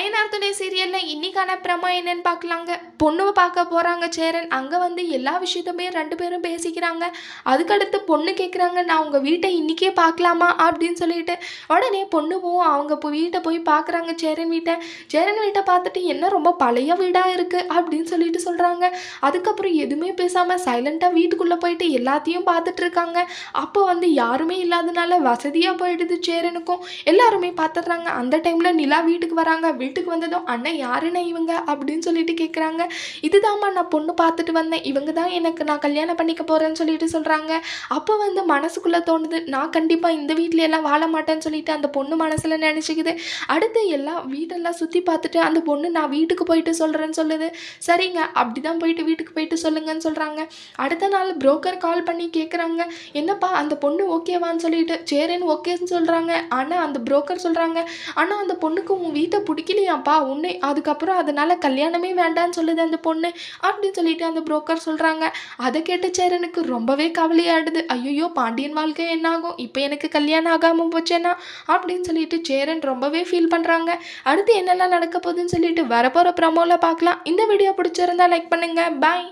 நயனார் துணை சீரியல்ல இன்னைக்கான பிரமா என்னன்னு பார்க்கலாங்க. பொண்ணு பார்க்க போறாங்க சேரன். அங்க வந்து எல்லா விஷயத்தையுமே 2 பேரும் பேசிக்கிறாங்க. அதுக்கடுத்து பொண்ணு கேட்குறாங்க, நான் உங்க வீட்டை இன்னைக்கே பார்க்கலாமா அப்படின்னு சொல்லிட்டு. உடனே பொண்ணுவும் அவங்க வீட்டை போய் பார்க்குறாங்க சேரன் வீட்டை. சேரன் வீட்டை பார்த்துட்டு என்ன ரொம்ப பழைய வீடா இருக்கு அப்படின்னு சொல்லிட்டு சொல்றாங்க. அதுக்கப்புறம் எதுவுமே பேசாம சைலண்டா வீட்டுக்குள்ள போயிட்டு எல்லாத்தையும் பார்த்துட்டு இருக்காங்க. அப்போ வந்து யாருமே இல்லாதனால வசதியா போயிடுது சேரனுக்கும். எல்லாருமே பார்த்துடுறாங்க. அந்த டைம்ல நிலா வீட்டுக்கு வராங்க. வீட்டுக்கு வந்ததும் அண்ணன் யாருன்னு இவங்க அப்படின்னு சொல்லிட்டு கேட்குறாங்க. இதுதாம்மா நான் பொண்ணு பார்த்துட்டு வந்தேன், இவங்க தான் எனக்கு நான் கல்யாணம் பண்ணிக்க போறேன்னு சொல்லிட்டு சொல்றாங்க. அப்போ வந்து மனசுக்குள்ள தோணுது, நான் கண்டிப்பா இந்த வீட்ல எல்லாம் வாழ மாட்டேன்னு சொல்லிட்டு அந்த பொண்ணு மனசுல நினைச்சுக்குது. அடுத்து எல்லாம் வீட்டெல்லாம் சுத்தி பார்த்துட்டு அந்த பொண்ணு நான் வீட்டுக்கு போயிட்டு சொல்றேன்னு சொல்லுது. சரிங்க அப்படிதான் போயிட்டு வீட்டுக்கு போயிட்டு சொல்லுங்கன்னு சொல்றாங்க. அடுத்த நாள் புரோக்கர் கால் பண்ணி கேட்குறாங்க, என்னப்பா அந்த பொண்ணு ஓகேவான்னு சொல்லிட்டு. சேரன் ஓகேன்னு சொல்றாங்க. ஆனா அந்த புரோக்கர் சொல்றாங்க, ஆனா அந்த பொண்ணுக்கு உன் வீட்டை பிடிக்கலையாப்பா உன்னை, அதுக்கப்புறம் அதனால கல்யாணமே வேண்டான்னு சொல்லுது அந்த பொண்ணு அப்படின்னு சொல்லிட்டு அந்த புரோக்கர் சொல்றாங்க. அதை கேட்டு சேரனுக்கு ரொம்பவே கவலையாயிடுது. ஐயோ பாண்டியன் வாழ்க்கை என்ன ஆகும், இப்போ எனக்கு கல்யாணம் ஆகாம போச்சேனா அப்படின்னு சொல்லிட்டு சேரன் ரொம்பவே ஃபீல் பண்றாங்க. அடுத்து என்னெல்லாம் நடக்க போகுதுன்னு சொல்லிட்டு வரப்போற ப்ரமோல பார்க்கலாம். இந்த வீடியோ பிடிச்சிருந்தா லைக் பண்ணுங்க. பாய்.